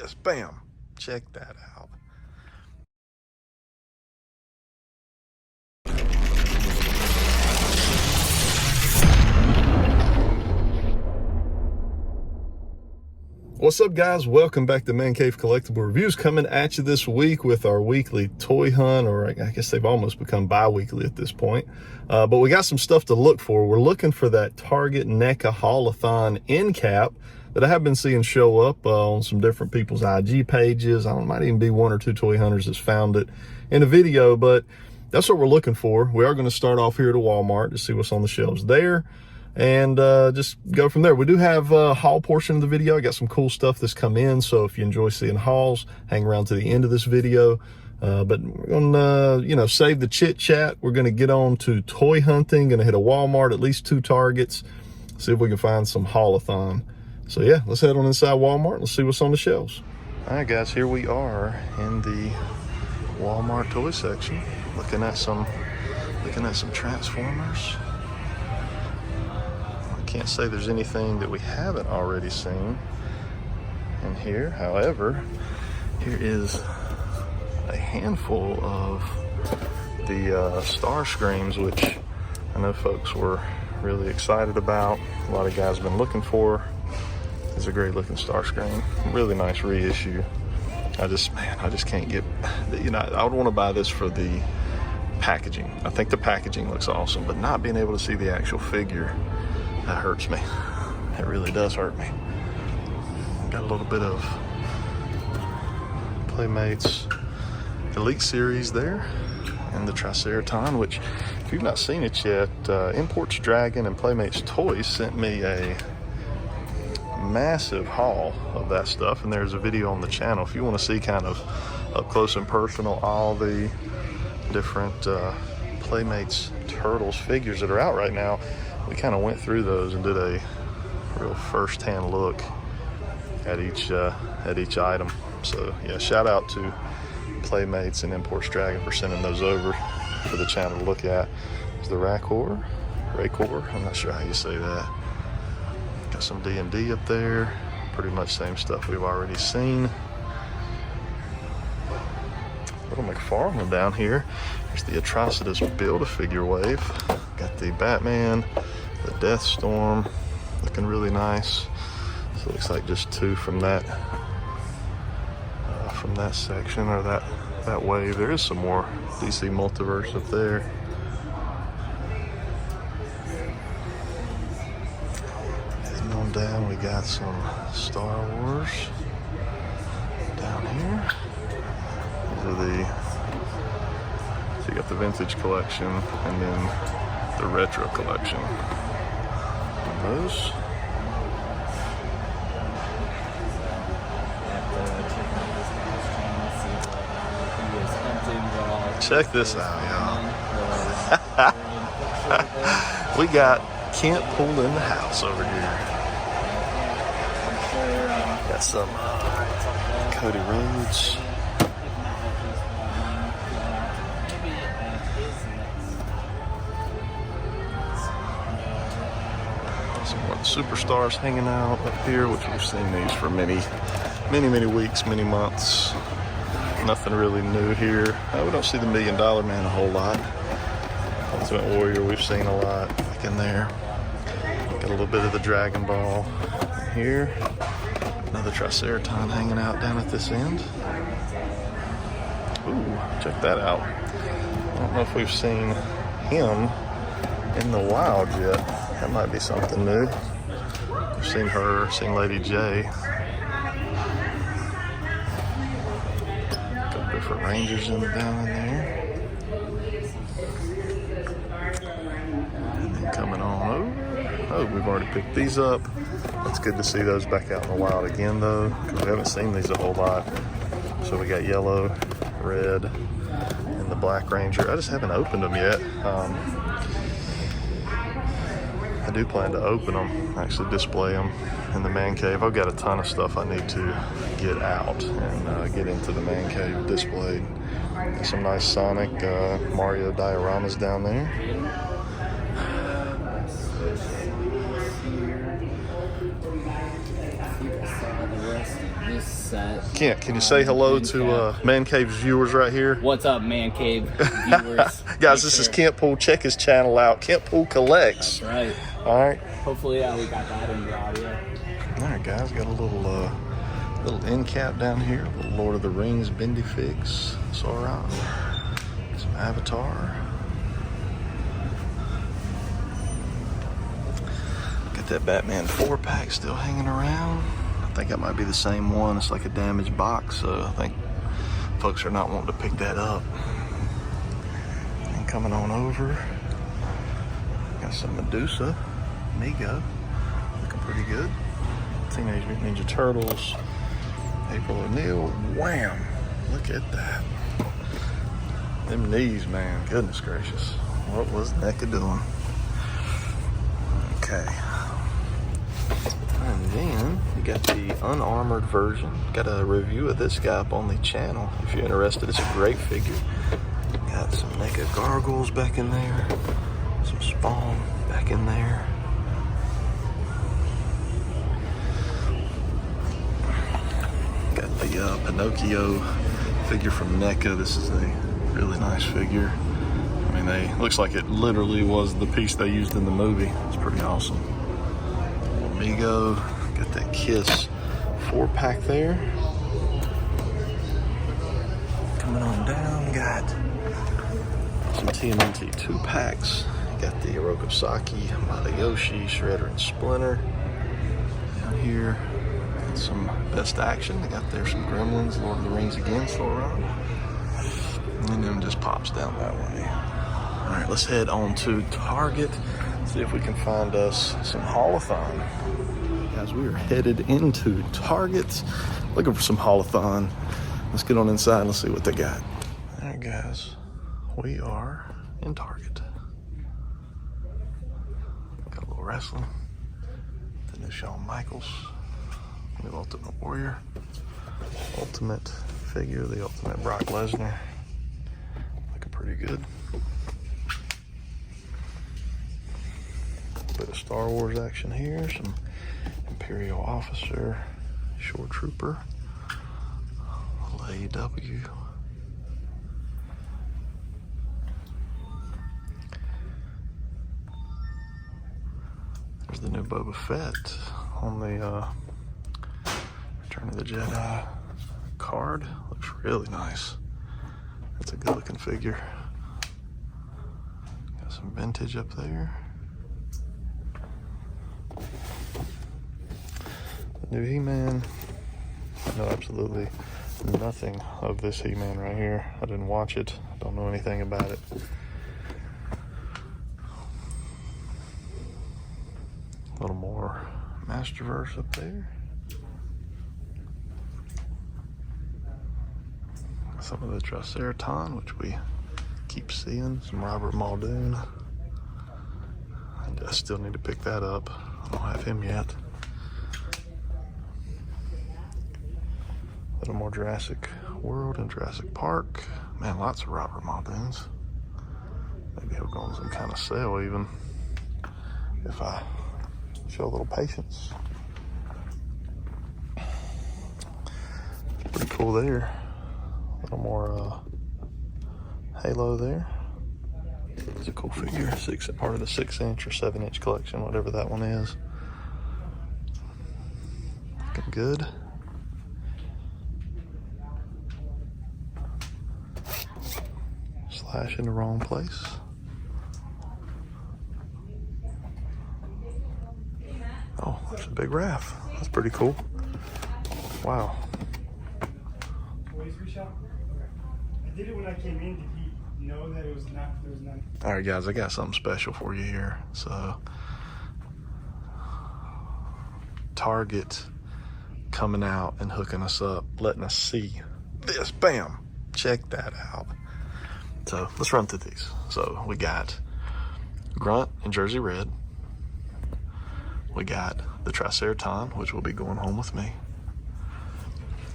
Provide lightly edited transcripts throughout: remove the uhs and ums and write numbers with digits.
this. Bam. Check that out. What's up, guys? Welcome back to ManCave Collectible Reviews, coming at you this week with our weekly toy hunt, or I guess they've almost become bi-weekly at this point. But we got some stuff to look for. We're looking for that Target Neca Haul-a-thon end cap that I have been seeing show up on some different people's IG pages. I don't know, might even be one or two toy hunters that's found it in a video, but that's what we're looking for. We are going to start off here at a Walmart to see what's on the shelves there, and just go from there. We do have a haul portion of the video. I got some cool stuff that's come in, so if you enjoy seeing hauls, hang around to the end of this video. But we're gonna save the chit chat. We're gonna get on to toy hunting. Gonna hit a Walmart, at least 2 targets, see if we can find some haul-a-thon. So yeah, let's head on inside Walmart. Let's see what's on the shelves. All right, guys, here we are in the Walmart toy section, looking at some Transformers. Can't say there's anything that we haven't already seen in here. However, here is a handful of the Star Screams, which I know folks were really excited about. A lot of guys have been looking for. It's a great looking Star Scream, really nice reissue. I just can't get, I would want to buy this for the packaging. I think the packaging looks awesome, but not being able to see the actual figure, that hurts me. It really does hurt me. Got a little bit of Playmates Elite Series there, and the Triceratops, which, if you've not seen it yet, Imports Dragon and Playmates Toys sent me a massive haul of that stuff, and there's a video on the channel if you want to see kind of up close and personal all the different Playmates Turtles figures that are out right now. We kind of went through those and did a real first-hand look at each item. So yeah, shout out to Playmates and Imports Dragon for sending those over for the channel to look at. There's the Raycor, I'm not sure how you say that. Got some D&D up there, pretty much same stuff we've already seen. Little McFarlane down here. There's the Atrocitus Build-A-Figure wave. Got the Batman, the Deathstorm, looking really nice. So it looks like just 2 from that section, or that wave. There is some more DC Multiverse up there. Heading on down, we got some Star Wars down here. So you got the vintage collection and then the retro collection. And those. Check this out, y'all. We got Kent pulled in the house over here. Got some Cody Rhodes. Some more superstars hanging out up here, which we've seen these for many weeks, many months. Nothing really new here. We don't see the $1 Million Man a whole lot. Ultimate Warrior we've seen a lot back in there. Got a little bit of the Dragon Ball here. Another Triceratops hanging out down at this end. Ooh, check that out. I don't know if we've seen him in the wild yet. That might be something new. We've seen her, seen Lady J. Got different Rangers down in there. And then coming on over. Oh, we've already picked these up. It's good to see those back out in the wild again, though, because we haven't seen these a whole lot. So we got yellow, red, and the Black Ranger. I just haven't opened them yet. I do plan to open them, actually display them in the man cave. I've got a ton of stuff I need to get out and get into the man cave displayed. Got some nice Sonic Mario dioramas down there. This set. Kent, can you say hello to ManCave's viewers right here? What's up, ManCave viewers? Guys, this is Kent Pool. Check his channel out. Kent Pool Collects. That's right. All right. Hopefully, we got that in the audio. All right, guys. Got a little end cap down here. A little Lord of the Rings bendy fix. Sauron. Some Avatar. Got that Batman 4-pack still hanging around. I think that might be the same one. It's like a damaged box, so I think folks are not wanting to pick that up. And coming on over, got some Medusa, Neca, looking pretty good. Teenage Mutant Ninja Turtles, April O'Neil, wham! Look at that. Them knees, man, goodness gracious. What was Neca doing? Okay. And then you got the unarmored version. Got a review of this guy up on the channel if you're interested. It's a great figure. Got some Neca gargoyles back in there. Some Spawn back in there. Got the Pinocchio figure from Neca. This is a really nice figure. I mean, looks like it literally was the piece they used in the movie. It's pretty awesome. Amigo, got that Kiss 4-pack there. Coming on down, got some TMNT 2-packs. Got the Oroku Saki, Matayoshi, Shredder, and Splinter. Down here, got some Best Action. They got there some Gremlins, Lord of the Rings again, Sauron. And then just pops down that way. All right, let's head on to Target. See if we can find us some Haul-a-thon. Guys, we are headed into Target looking for some Haul-a-thon. Let's get on inside and let's see what they got. All right, guys, we are in Target. Got a little wrestling. The new Shawn Michaels, new Ultimate Warrior, Ultimate figure, the Ultimate Brock Lesnar. Looking pretty good. Bit of Star Wars action here, some Imperial Officer, Shore Trooper, AEW. There's the new Boba Fett on the Return of the Jedi card. Looks really nice. That's a good looking figure. Got some vintage up there. New He-Man. I know absolutely nothing of this He-Man right here. I didn't watch it. I don't know anything about it. A little more Masterverse up there. Some of the Triceratops, which we keep seeing. Some Robert Muldoon. I still need to pick that up. I don't have him yet. A little more Jurassic World and Jurassic Park. Man, lots of Robert Muldoons. Maybe he'll go on some kind of sale even if I show a little patience. Pretty cool there. A little more Halo there. It's a cool figure. Part of the 6-inch or 7-inch collection, whatever that one is. Looking good. Slash in the wrong place. Oh, there's a big Raph. That's pretty cool. Wow. I did it when I came in. Did he know that it was not? There was none. All right, guys, I got something special for you here. So, Target coming out and hooking us up, letting us see this. Bam! Check that out. So let's run through these. So we got Grunt in Jersey Red. We got the Triceratops, which will be going home with me.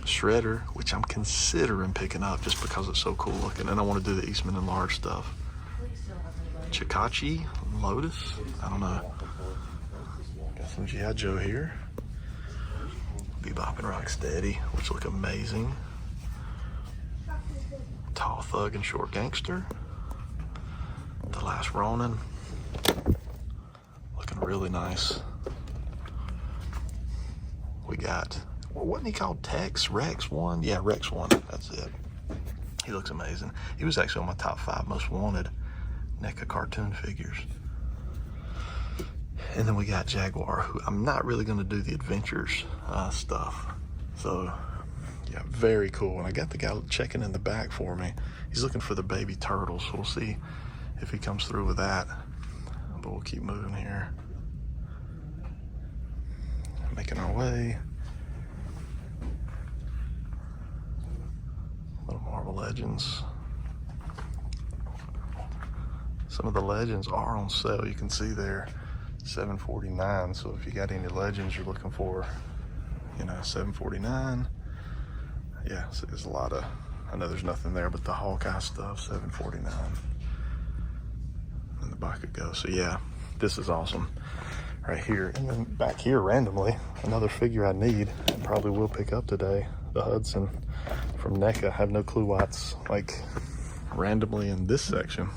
Shredder, which I'm considering picking up just because it's so cool looking, and I want to do the Eastman and Large stuff. Chikachi, Lotus, I don't know. Got some G.I. Joe here. The Bebop and Rocksteady, which look amazing. Tall Thug and Short Gangster. The Last Ronin. Looking really nice. We got, wasn't he called Tex? Rex 1? Yeah, Rex 1. That's it. He looks amazing. He was actually on my top 5 most wanted NECA cartoon figures. And then we got Jaguar, who I'm not really going to do the adventures stuff. So, yeah, very cool. And I got the guy checking in the back for me. He's looking for the baby turtles. So we'll see if he comes through with that. But we'll keep moving here. Making our way. Little Marvel Legends. Some of the Legends are on sale. You can see there, $7.49. So if you got any Legends you're looking for, you know, $7.49. Yeah, so there's a lot of, I know there's nothing there, but the Hawkeye stuff, $7.49. And the Bakugo. So yeah, this is awesome right here. And then back here randomly, another figure I need and probably will pick up today, the Hudson from NECA. I have no clue why it's like randomly in this section,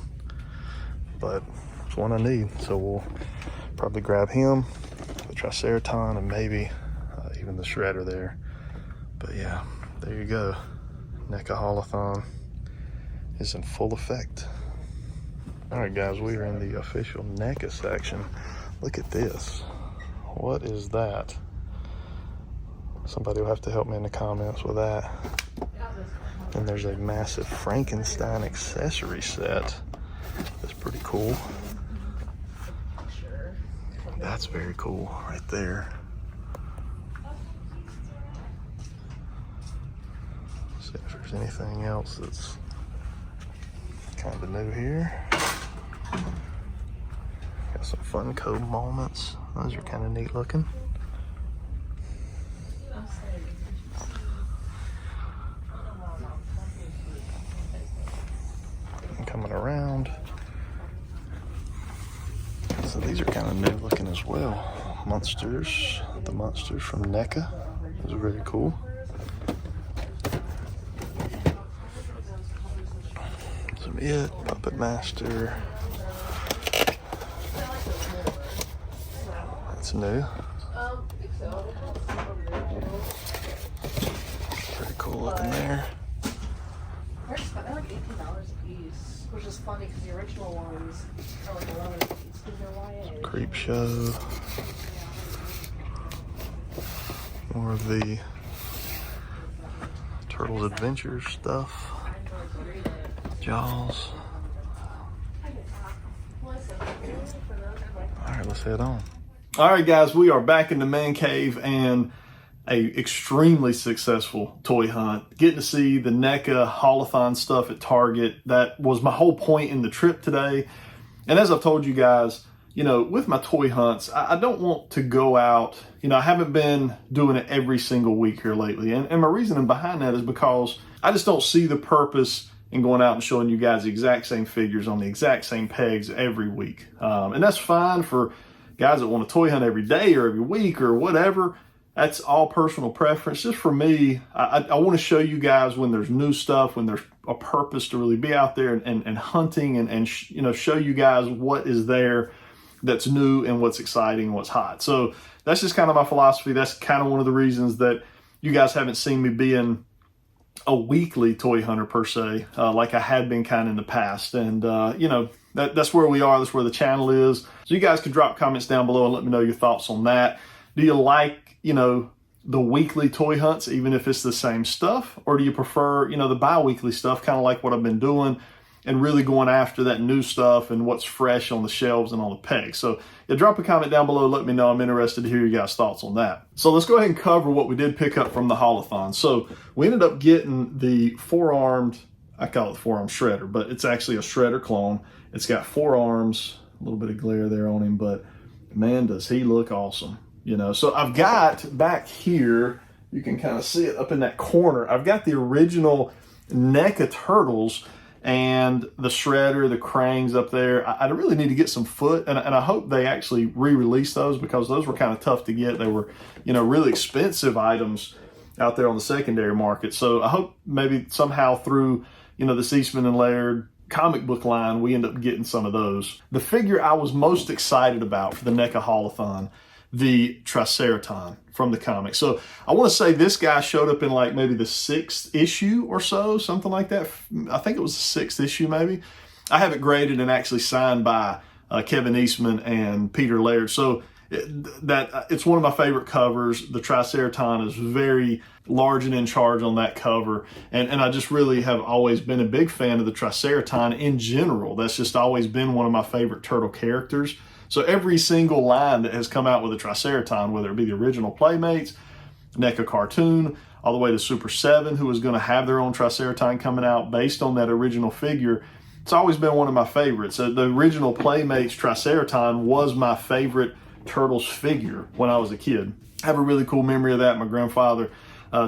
but it's one I need. So we'll probably grab him, the Triceraton, and maybe even the Shredder there. But yeah, there you go. NECA Haul-a-thon is in full effect. All right, guys, we are in the official NECA section. Look at this. What is that? Somebody will have to help me in the comments with that. And there's a massive Frankenstein accessory set. That's pretty cool. That's very cool right there. See if there's anything else that's kind of new here. Got some Funko moments. Those are kind of neat looking. And coming around. So these are kind of new looking as well. Monsters, the monsters from NECA. Those are very cool. Some It, Puppet Master. That's new. Pretty cool looking there. They're like $18 a piece, which is funny because the original ones are like $11 a piece because they're YA. Creep Show. More of the Turtles Adventures stuff. Jaws. All right, let's head on. All right, guys, we are back in the man cave and a extremely successful toy hunt. Getting to see the NECA Haul-a-thon stuff at Target. That was my whole point in the trip today. And as I've told you guys, you know, with my toy hunts, I don't want to go out. You know, I haven't been doing it every single week here lately. And my reasoning behind that is because I just don't see the purpose in going out and showing you guys the exact same figures on the exact same pegs every week. And that's fine for guys that want to toy hunt every day or every week or whatever. That's all personal preference. Just for me, I want to show you guys when there's new stuff, when there's a purpose to really be out there and hunting and you know, show you guys what is there that's new and what's exciting and what's hot. So that's just kind of my philosophy. That's kind of one of the reasons that you guys haven't seen me being a weekly toy hunter per se, like I had been kind of in the past. And, you know, that's where we are. That's where the channel is. So you guys can drop comments down below and let me know your thoughts on that. Do you like, you know, the weekly toy hunts, even if it's the same stuff? Or do you prefer, you know, the bi-weekly stuff, kind of like what I've been doing, and really going after that new stuff and what's fresh on the shelves and on the pegs? So yeah, drop a comment down below. Let me know. I'm interested to hear your guys' thoughts on that. So let's go ahead and cover what we did pick up from the Haul-a-thon. So we ended up getting the four-armed, I call it the four-armed Shredder, but it's actually a Shredder clone. It's got 4 arms, a little bit of glare there on him, but man, does he look awesome. You know, so I've got back here, you can kind of see it up in that corner, I've got the original NECA Turtles, and the Shredder, the Cranes up there. I really need to get some foot, and I hope they actually re-release those, because those were kind of tough to get. They were, really expensive items out there on the secondary market. So I hope maybe somehow through, the Eastman and Laird comic book line, we end up getting some of those. The figure I was most excited about for the Neca Haul-a-thon, the Triceratops from the comic. So I want to say this guy showed up in like maybe the 6th issue or so, something like that. I think it was the 6th issue maybe. I have it graded and actually signed by Kevin Eastman and Peter Laird. So it's one of my favorite covers. The Triceratops is very large and in charge on that cover. And I just really have always been a big fan of the Triceratops in general. That's just always been one of my favorite turtle characters. So every single line that has come out with a Triceratops, whether it be the original Playmates, NECA cartoon, all the way to Super 7, who is going to have their own Triceratops coming out based on that original figure, it's always been one of my favorites. The original Playmates Triceratops was my favorite Turtles figure when I was a kid. I have a really cool memory of that. My grandfather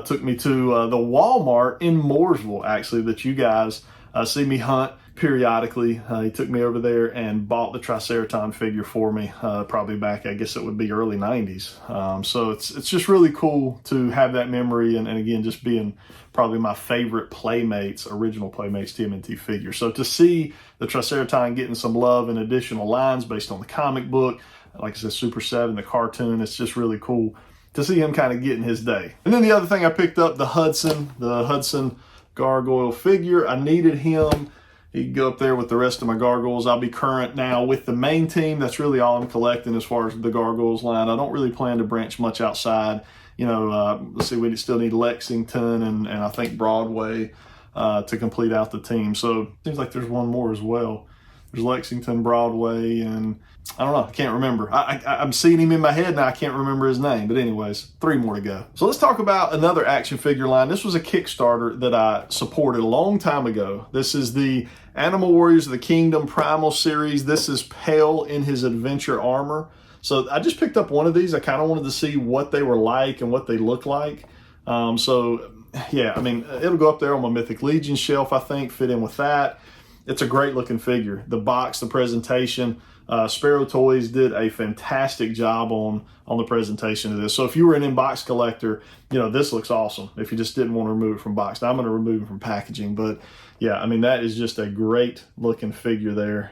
took me to the Walmart in Mooresville, actually, that you guys see me hunt periodically. He took me over there and bought the Triceratops figure for me, probably back, I guess it would be early 90s. So it's just really cool to have that memory, and again, just being probably my favorite Playmates, original Playmates TMNT figure. So to see the Triceratops getting some love and additional lines based on the comic book, like I said, Super 7, the cartoon, it's just really cool to see him kind of getting his day. And then the other thing I picked up, the Hudson gargoyle figure. I needed him. He can go up there with the rest of my gargoyles. I'll be current now with the main team. That's really all I'm collecting as far as the gargoyles line. I don't really plan to branch much outside. Let's see, we still need Lexington and I think Broadway to complete out the team. So it seems like there's one more as well. There's Lexington, Broadway, and I don't know. I can't remember. I'm seeing him in my head now. I can't remember his name. But anyways, 3 more to go. So let's talk about another action figure line. This was a Kickstarter that I supported a long time ago. This is the Animal Warriors of the Kingdom Primal Series. This is Pale in his adventure armor. So I just picked up one of these. I kind of wanted to see what they were like and what they look like. Yeah, I mean, it'll go up there on my Mythic Legion shelf, I think, fit in with that. It's a great looking figure. The box, the presentation, Sparrow Toys did a fantastic job on the presentation of this. So if you were an in-box collector, this looks awesome. If you just didn't want to remove it from box. Now I'm going to remove it from packaging, but yeah, I mean, that is just a great looking figure there.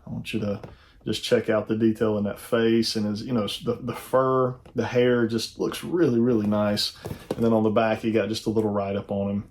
I want you to just check out the detail in that face, and his, the fur, the hair just looks really, really nice. And then on the back, you got just a little write-up on him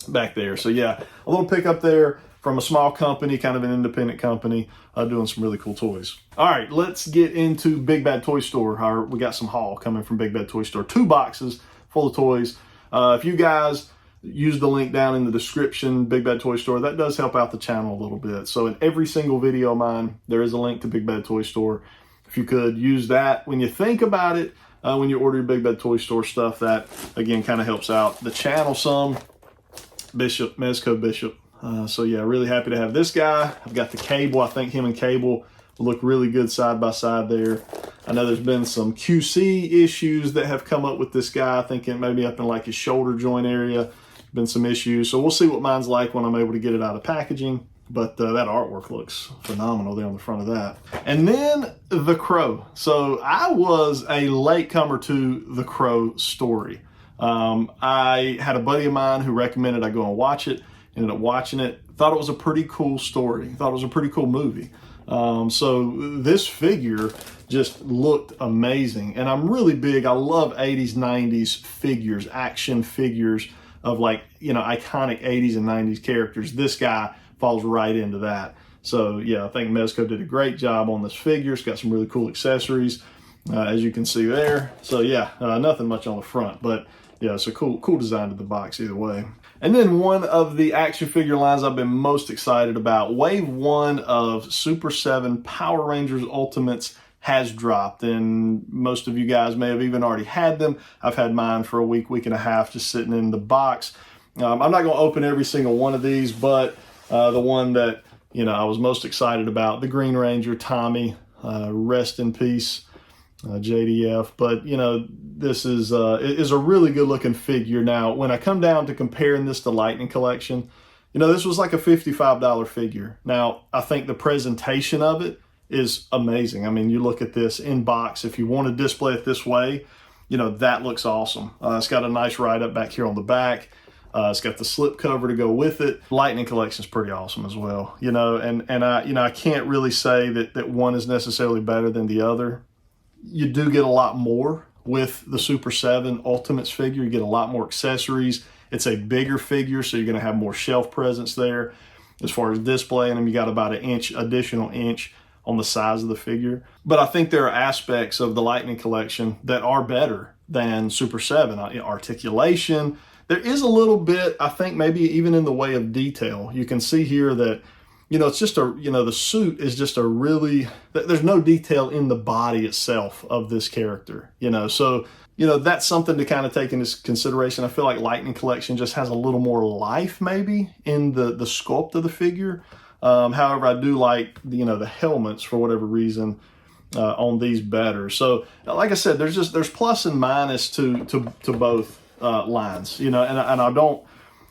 back there. So yeah, a little pickup there from a small company, kind of an independent company, doing some really cool toys. All right, let's get into Big Bad Toy Store. We got some haul coming from Big Bad Toy Store. 2 boxes full of toys. If you guys use the link down in the description, Big Bad Toy Store, that does help out the channel a little bit. So in every single video of mine, there is a link to Big Bad Toy Store. If you could use that when you think about it, when you order your Big Bad Toy Store stuff, that again kind of helps out the channel some. Mezco Bishop. So yeah, really happy to have this guy. I've got the Cable. I think him and Cable will look really good side by side there. I know there's been some QC issues that have come up with this guy. I think it maybe up in like his shoulder joint area, been some issues. So we'll see what mine's like when I'm able to get it out of packaging. But that artwork looks phenomenal there on the front of that. And then the Crow. So I was a latecomer to the Crow story. I had a buddy of mine who recommended I go and watch it. Ended up watching it. Thought it was a pretty cool story. Thought it was a pretty cool movie. So this figure just looked amazing. And I'm really big. I love 80s, 90s figures, action figures of like, iconic 80s and 90s characters. This guy falls right into that. So yeah, I think Mezco did a great job on this figure. It's got some really cool accessories, as you can see there. So yeah, nothing much on the front, but yeah, it's a cool design to the box either way. And then one of the action figure lines I've been most excited about, Wave 1 of Super 7 Power Rangers Ultimates has dropped, and most of you guys may have even already had them. I've had mine for a week and a half just sitting in the box. I'm not going to open every single one of these, but the one that I was most excited about, the Green Ranger Tommy, rest in peace, JDF. But this is a really good looking figure. Now when I come down to comparing this to Lightning Collection, You know, this was like a $55 figure. Now, I think the presentation of it is amazing. I mean, you look at this in box, if you want to display it this way, you know, that looks awesome. It's got a nice write-up back here on the back. It's got the slip cover to go with it. Lightning Collection is pretty awesome as well, you know, and I can't really say that one is necessarily better than the other. You do get a lot more with the Super 7 Ultimates figure. You get a lot more accessories. It's a bigger figure, so you're going to have more shelf presence there. As far as displaying them, you got about an additional inch on the size of the figure. But I think there are aspects of the Lightning Collection that are better than Super 7. Articulation. There is a little bit, I think, maybe even in the way of detail. You can see here that, you know, it's just a, you know, the suit is just a really, there's no detail in the body itself of this character, you know. So, you know, that's something to kind of take into consideration. I feel like Lightning Collection just has a little more life maybe in the sculpt of the figure. However, I do like, you know, the helmets for whatever reason on these better. So, like I said, there's plus and minus to both lines, you know, and I don't,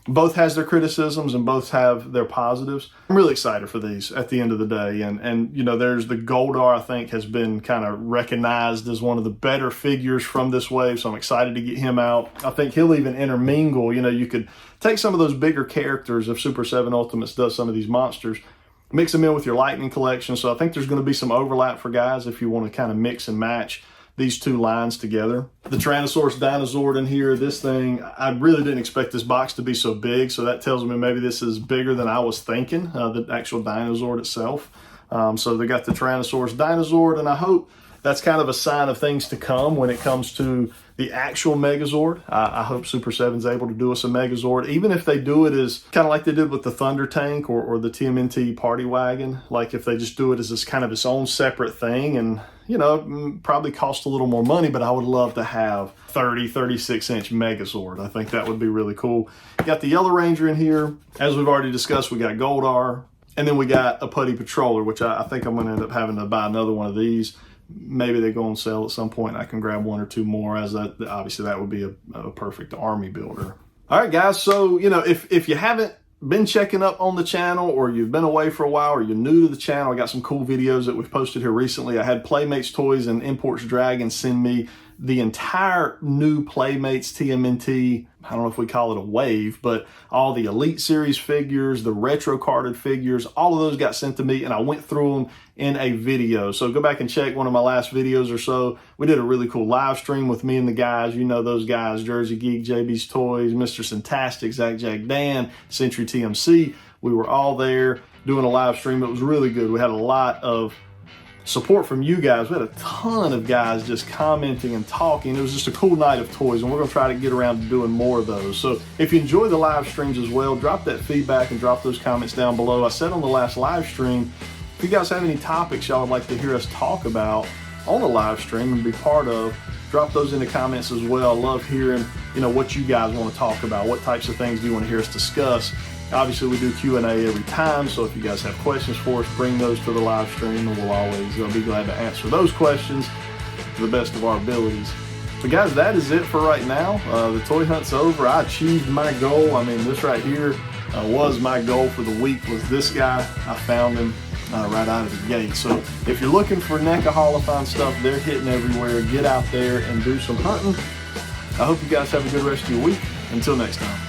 both has their criticisms and both have their positives. I'm really excited for these at the end of the day. And you know, there's the Goldar, I think, has been kind of recognized as one of the better figures from this wave. So I'm excited to get him out. I think he'll even intermingle. You know, you could take some of those bigger characters if Super 7 Ultimates does some of these monsters, mix them in with your Lightning Collection. So I think there's going to be some overlap for guys if you want to kind of mix and match these two lines together. The Tyrannosaurus Dinosaur in here, this thing, I really didn't expect this box to be so big, so that tells me maybe this is bigger than I was thinking, the actual dinosaur itself. So they got the Tyrannosaurus Dinosaur, and I hope that's kind of a sign of things to come when it comes to the actual Megazord. I hope Super 7's able to do us a Megazord, even if they do it as kind of like they did with the Thunder Tank or the TMNT Party Wagon. Like if they just do it as this kind of its own separate thing, and you know, probably cost a little more money, but I would love to have 36-inch Megazord. I think that would be really cool. Got the Yellow Ranger in here. As we've already discussed, we got Goldar, and then we got a Putty Patroller, which I think I'm going to end up having to buy another one of these. Maybe they go on sale at some point and I can grab one or two more, as that obviously that would be a perfect army builder. All right, guys. So, you know, if you haven't been checking up on the channel, or you've been away for a while, or you're new to the channel, I got some cool videos that we've posted here recently. I had Playmates Toys and Imports Dragon send me the entire new Playmates TMNT, I don't know if we call it a wave, but all the Elite Series figures, the retro carded figures, all of those got sent to me, and I went through them in a video. So go back and check one of my last videos or so. We did a really cool live stream with me and the guys. You know those guys: Jersey Geek, JB's Toys, Mr. Fantastic, Zach Jack Dan, Century TMC. We were all there doing a live stream. It was really good. We had a lot of support from you guys. We had a ton of guys just commenting and talking. It was just a cool night of toys, and we're going to try to get around to doing more of those. So if you enjoy the live streams as well, drop that feedback and drop those comments down below. I said on the last live stream, if you guys have any topics y'all would like to hear us talk about on the live stream and be part of, drop those in the comments as well. I love hearing, you know, what you guys want to talk about. What types of things do you want to hear us discuss? Obviously, we do Q&A every time, so if you guys have questions for us, bring those to the live stream, and we'll always be glad to answer those questions to the best of our abilities. So guys, that is it for right now. The toy hunt's over. I achieved my goal. I mean, this right here was my goal for the week, was this guy. I found him right out of the gate. So if you're looking for Neca Haul-a-thon stuff, they're hitting everywhere. Get out there and do some hunting. I hope you guys have a good rest of your week. Until next time.